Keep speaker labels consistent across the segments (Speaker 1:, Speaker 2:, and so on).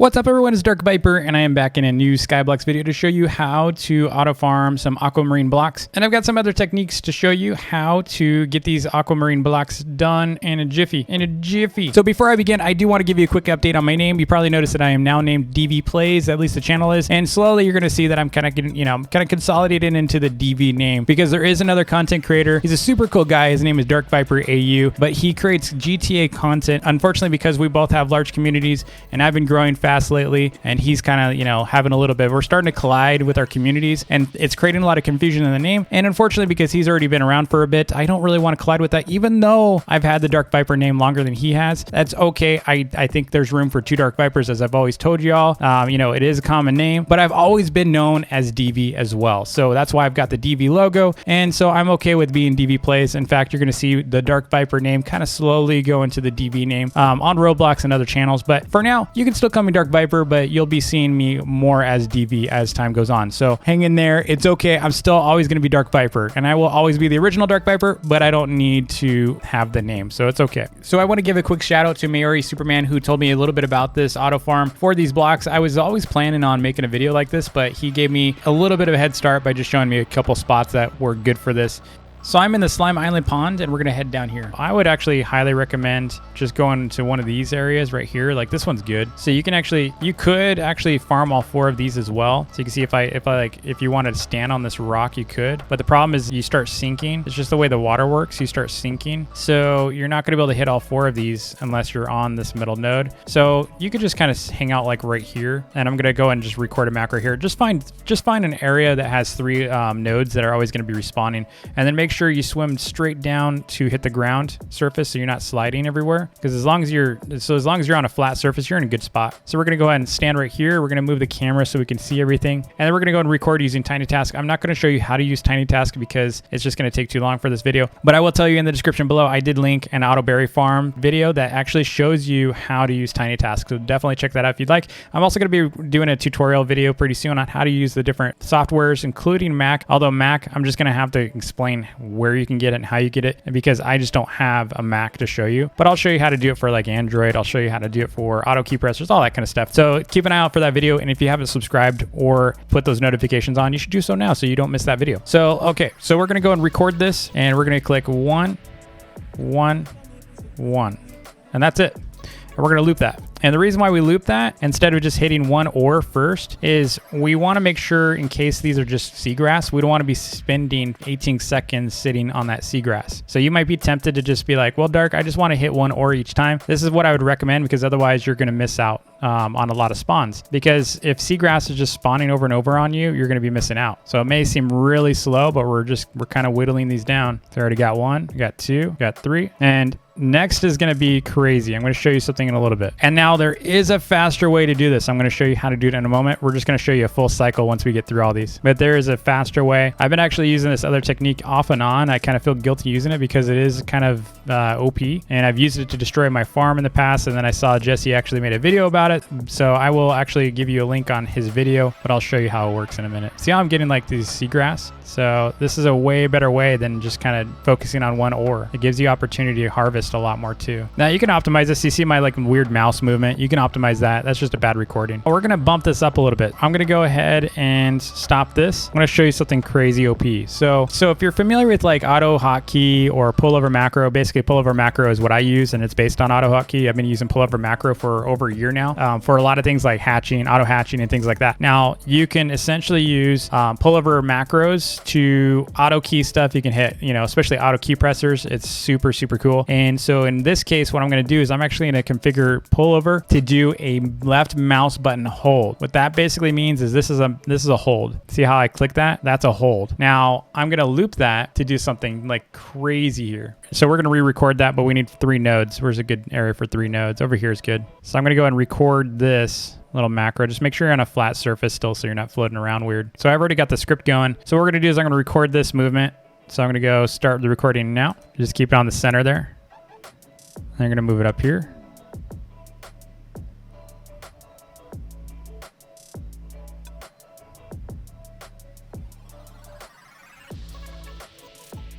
Speaker 1: What's up everyone, it's Dark Viper and I am back in a new Skyblocks video to show you how to auto farm some aquamarine blocks. And I've got some other techniques to show you how to get these aquamarine blocks done in a jiffy. So before I begin, I do want to give you a quick update on my name. You probably noticed that I am now named DV Plays, at least the channel is. And slowly you're going to see that I'm kind of getting, kind of consolidated into the DV name because there is another content creator. He's a super cool guy. His name is Dark Viper AU, but he creates GTA content. Unfortunately, because we both have large communities and I've been growing fast lately, and he's kind of, having a little bit, we're starting to collide with our communities, and it's creating a lot of confusion in the name. And unfortunately, because he's already been around for a bit, I don't really want to collide with that, even though I've had the Dark Viper name longer than he has. That's okay. I think there's room for two Dark Vipers, as I've always told y'all. It is a common name, but I've always been known as DV as well. So that's why I've got the DV logo, and so I'm okay with being DV Plays. In fact, you're going to see the Dark Viper name kind of slowly go into the DV name on Roblox and other channels. But for now, you can still call me Dark Viper, but you'll be seeing me more as DV as time goes on. So hang in there. It's okay. I'm still always going to be Dark Viper, and I will always be the original Dark Viper, but I don't need to have the name, so it's okay. So I want to give a quick shout out to Maori Superman, who told me a little bit about this auto farm for these blocks. I was always planning on making a video like this, but he gave me a little bit of a head start by just showing me a couple spots that were good for this. So I'm in the Slime Island pond, and we're gonna head down here. I would actually highly recommend just going to one of these areas right here. Like, this one's good. So you could actually farm all four of these as well. So you can see if you wanted to stand on this rock, you could. But the problem is you start sinking. It's just the way the water works. You start sinking. So you're not gonna be able to hit all four of these unless you're on this middle node. So you could just kind of hang out like right here. And I'm gonna go and just record a macro here. Just find an area that has three nodes that are always gonna be respawning, and then make sure you swim straight down to hit the ground surface so you're not sliding everywhere, because as long as you're on a flat surface, you're in a good spot. So we're gonna go ahead and stand right here. We're gonna move the camera so we can see everything, and then we're gonna go and record using Tiny Task. I'm not gonna show you how to use Tiny Task because it's just gonna take too long for this video, but I will tell you in the description below, I did link an auto berry farm video that actually shows you how to use Tiny Task, so definitely check that out if you'd like. I'm also gonna be doing a tutorial video pretty soon on how to use the different softwares, including Mac. Although Mac, I'm just gonna have to explain where you can get it and how you get it, because I just don't have a Mac to show you. But I'll show you how to do it for like Android. I'll show you how to do it for auto key pressers, all that kind of stuff. So keep an eye out for that video, and if you haven't subscribed or put those notifications on, you should do so now so you don't miss that video. So okay, so we're gonna go and record this, and we're gonna click 1 1 1, and that's it. And we're gonna loop that. And the reason why we loop that instead of just hitting one ore first is we want to make sure, in case these are just seagrass, we don't want to be spending 18 seconds sitting on that seagrass. So you might be tempted to just be like, well, Dark, I just want to hit one ore each time. This is what I would recommend, because otherwise you're going to miss out on a lot of spawns. Because if seagrass is just spawning over and over on you, you're going to be missing out. So it may seem really slow, but we're kind of whittling these down. So I already got one, got two, got three, and next is going to be crazy. I'm going to show you something in a little bit. And now there is a faster way to do this. I'm going to show you how to do it in a moment. We're just going to show you a full cycle once we get through all these. But there is a faster way. I've been actually using this other technique off and on. I kind of feel guilty using it because it is kind of OP. And I've used it to destroy my farm in the past. And then I saw Jesse actually made a video about it. So I will actually give you a link on his video, but I'll show you how it works in a minute. See how I'm getting like these seagrass? So this is a way better way than just kind of focusing on one ore. It gives you opportunity to harvest a lot more too. Now you can optimize this. You see my like weird mouse movement. You can optimize that. That's just a bad recording. We're going to bump this up a little bit. I'm going to go ahead and stop this. I'm going to show you something crazy OP. So if you're familiar with like auto hotkey or pullover macro, basically pullover macro is what I use, and it's based on auto hotkey. I've been using pullover macro for over a year now for a lot of things like hatching, auto hatching, and things like that. Now you can essentially use pullover macros to auto key stuff. You can hit, especially auto key pressers. It's super, super cool. And so in this case, what I'm going to do is I'm actually going to configure pullover to do a left mouse button hold. What that basically means is this is a hold. See how I click that? That's a hold. Now I'm going to loop that to do something like crazy here. So we're going to re-record that, but we need 3 nodes. Where's a good area for 3 nodes? Over here is good. So I'm going to go and record this little macro. Just make sure you're on a flat surface still so you're not floating around weird. So I've already got the script going. So what we're going to do is I'm going to record this movement. So I'm going to go start the recording now. Just keep it on the center there. I'm going to move it up here.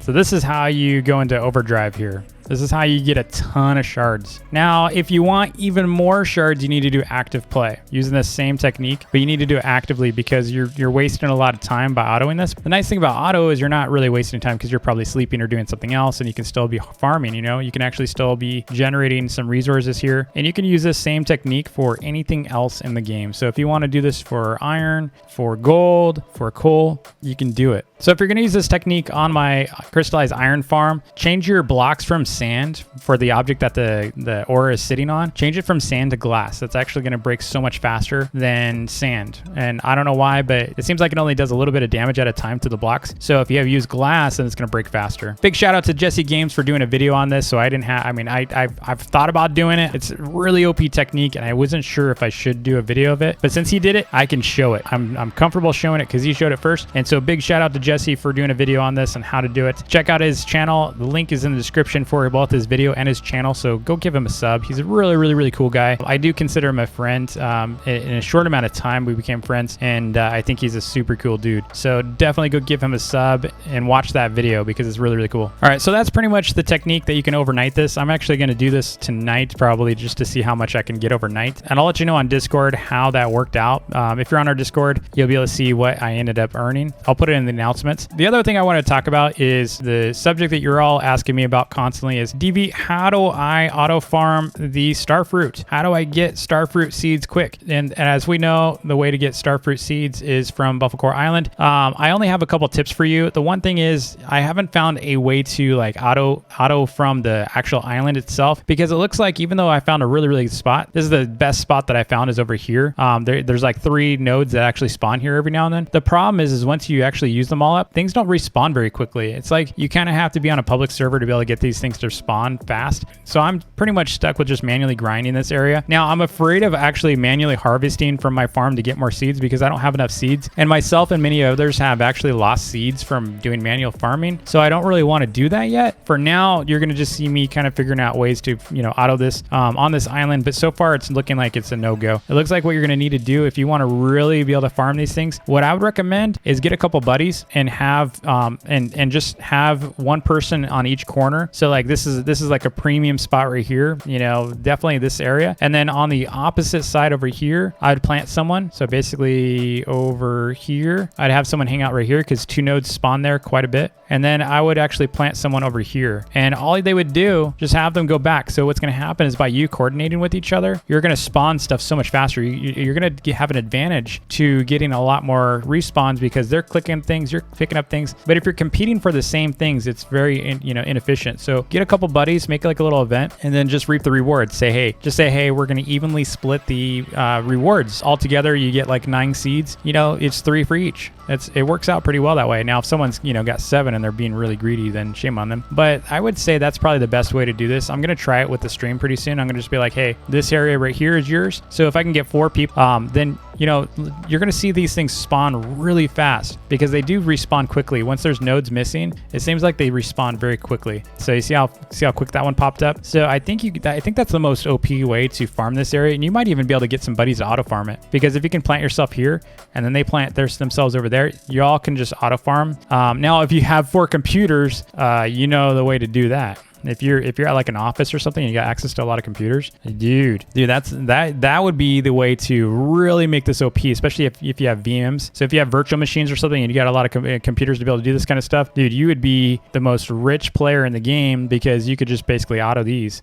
Speaker 1: So this is how you go into overdrive here. This is how you get a ton of shards. Now, if you want even more shards, you need to do active play using the same technique, but you need to do it actively because you're wasting a lot of time by autoing this. The nice thing about auto is you're not really wasting time because you're probably sleeping or doing something else, and you can still be farming. You know, you can actually still be generating some resources here, and you can use this same technique for anything else in the game. So if you want to do this for iron, for gold, for coal, you can do it. So if you're going to use this technique on my crystallized iron farm, change your blocks from sand for the object that the ore is sitting on. Change it from sand to glass. That's actually going to break so much faster than sand. And I don't know why, but it seems like it only does a little bit of damage at a time to the blocks. So if you have used glass, then it's going to break faster. Big shout out to Jesse Games for doing a video on this. So I didn't have, I mean, I've thought about doing it. It's a really OP technique, and I wasn't sure if I should do a video of it. But since he did it, I can show it. I'm comfortable showing it because he showed it first. And so big shout out to Jesse for doing a video on this and how to do it. Check out his channel. The link is in the description for both his video and his channel. So go give him a sub. He's a really cool guy. I do consider him a friend. In a short amount of time, we became friends, and I think he's a super cool dude. So definitely go give him a sub and watch that video because it's really cool. All right, so that's pretty much the technique that you can overnight this. I'm actually going to do this tonight probably just to see how much I can get overnight, and I'll let you know on Discord how that worked out. If you're on our Discord, you'll be able to see what I ended up earning. I'll put it in the announcements. The other thing I want to talk about is the subject that you're all asking me about constantly is, DV, how do I auto farm the starfruit? How do I get starfruit seeds quick? And as we know, the way to get starfruit seeds is from Buffalkor Island. I only have a couple tips for you. The one thing is I haven't found a way to like auto from the actual island itself, because it looks like even though I found a really good spot, this is the best spot that I found is over here. There's like 3 nodes that actually spawn here every now and then. The problem is once you actually use them all up, things don't respawn very quickly. It's like you kind of have to be on a public server to be able to get these things to spawn fast. So I'm pretty much stuck with just manually grinding this area. Now I'm afraid of actually manually harvesting from my farm to get more seeds because I don't have enough seeds, and myself and many others have actually lost seeds from doing manual farming. So I don't really want to do that yet. For now, you're going to just see me kind of figuring out ways to, you know, auto this on this island. But so far it's looking like it's a no-go. It looks like what you're going to need to do if you want to really be able to farm these things, what I would recommend is get a couple buddies and have and just have one person on each corner. So like this is like a premium spot right here, you know, definitely this area. And then on the opposite side over here, I'd plant someone. So basically over here, I'd have someone hang out right here because 2 nodes spawn there quite a bit. And then I would actually plant someone over here, and all they would do, just have them go back. So what's going to happen is by you coordinating with each other, you're going to spawn stuff so much faster. You're going to have an advantage to getting a lot more respawns because they're clicking things, you're picking up things. But if you're competing for the same things, it's very inefficient. So get a couple buddies, make like a little event, and then just reap the rewards. Say hey, we're going to evenly split the rewards all together. You get like 9 seeds. You know, it's 3 for each. It works out pretty well that way. Now, if someone's got 7 and they're being really greedy, then shame on them. But I would say that's probably the best way to do this. I'm gonna try it with the stream pretty soon. I'm gonna just be like, hey, this area right here is yours. So if I can get 4 people, then you're gonna see these things spawn really fast because they do respawn quickly. Once there's nodes missing, it seems like they respawn very quickly. So you see how quick that one popped up. So I think that's the most OP way to farm this area, and you might even be able to get some buddies to auto farm it, because if you can plant yourself here and then they plant themselves over there, you all can just auto farm. Now if you have 4 computers, you know the way to do that. If you're at like an office or something and you got access to a lot of computers, dude, that would be the way to really make this OP, especially if you have VMs. So if you have virtual machines or something and you got a lot of computers to be able to do this kind of stuff, dude, you would be the most rich player in the game because you could just basically auto these.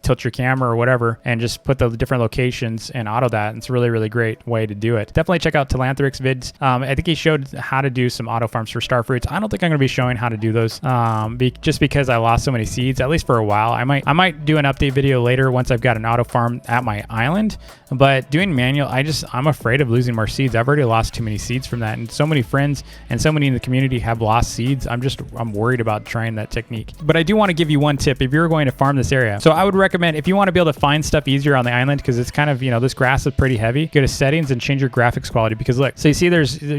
Speaker 1: Tilt your camera or whatever and just put the different locations and auto that. It's a really great way to do it. Definitely check out Talanthric's vids. I think he showed how to do some auto farms for starfruits. I don't think I'm going to be showing how to do those just because I lost so many seeds, at least for a while. I might do an update video later once I've got an auto farm at my island, but doing manual, I'm afraid of losing more seeds. I've already lost too many seeds from that, and so many friends and so many in the community have lost seeds. I'm worried about trying that technique. But I do want to give you one tip if you're going to farm this area. So I would recommend recommend if you want to be able to find stuff easier on the island, because it's kind of, you know, this grass is pretty heavy, go to settings and change your graphics quality, because look, so you see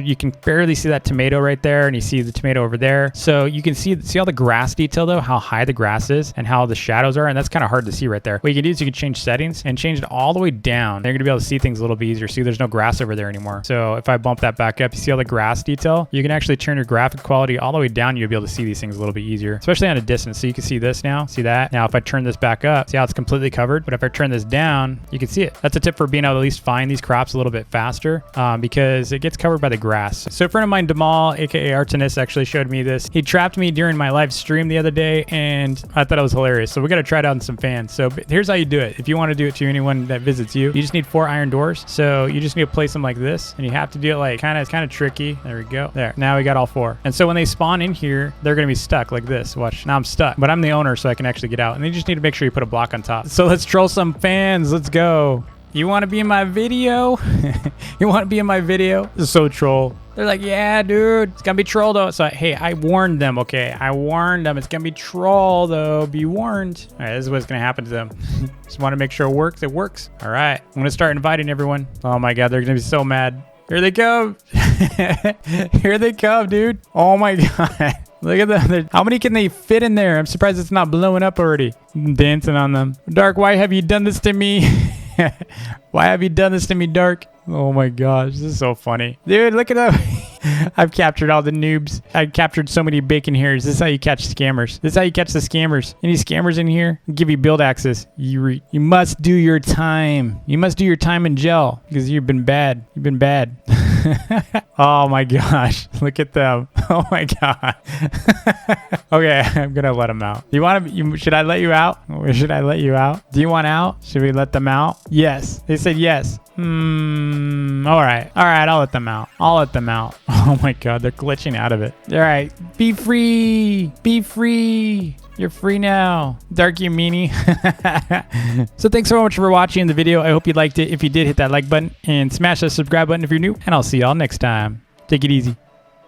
Speaker 1: you can barely see that tomato right there, and you see the tomato over there. So you can see all the grass detail though, how high the grass is and how the shadows are, and that's kind of hard to see right there. What you can do is you can change settings and change it all the way down. They're going to be able to see things a little bit easier. See, there's no grass over there anymore. So if I bump that back up, you see all the grass detail? You can actually turn your graphic quality all the way down. You'll be able to see these things a little bit easier, especially on a distance. So you can see this now, see that? Now if I turn this back up, see how it's completely covered? But if I turn this down, you can see it. That's a tip for being able to at least find these crops a little bit faster, because it gets covered by the grass. So a friend of mine, Damal, aka Artenis, actually showed me this. He trapped me during my live stream the other day, and I thought it was hilarious. So we got to try it out on some fans. So here's how you do it. If you want to do it to anyone that visits you, you just need 4 iron doors. So you just need to place them like this, and you have to do it like kind of tricky. There we go. There. Now we got all 4. And so when they spawn in here, they're going to be stuck like this. Watch. Now I'm stuck, but I'm the owner, so I can actually get out. And you just need to make sure you put a block on top. So let's troll some fans. Let's go. You want to be in my video? You want to be in my video? This is so troll. They're like, yeah, dude, it's going to be troll though. So, hey, I warned them, okay? I warned them. It's going to be troll though. Be warned. All right, this is what's going to happen to them. Just want to make sure it works. It works. All right. I'm going to start inviting everyone. Oh my God, they're going to be so mad. Here they come. Here they come, dude. Oh my God. Look at them. How many can they fit in there? I'm surprised it's not blowing up already. I'm dancing on them. Dark, why have you done this to me? Why have you done this to me, Dark? Oh my gosh, this is so funny. Dude, look at that. I've captured all the noobs. I captured so many bacon hairs. This is how you catch scammers. This is how you catch the scammers. Any scammers in here? I'll give you build access. You must do your time. You must do your time in jail because you've been bad. You've been bad. Oh my gosh, look at them. Oh my God. Okay, I'm gonna let them out. Should I let you out? Or should I let you out? Do you want out? Should we let them out? Yes, they said yes. All right, I'll let them out. I'll let them out. Oh my God, they're glitching out of it. All right, be free. Be free. You're free now. Dark, you meanie. So thanks so much for watching the video. I hope you liked it. If you did, hit that like button and smash that subscribe button if you're new. And I'll see y'all next time. Take it easy.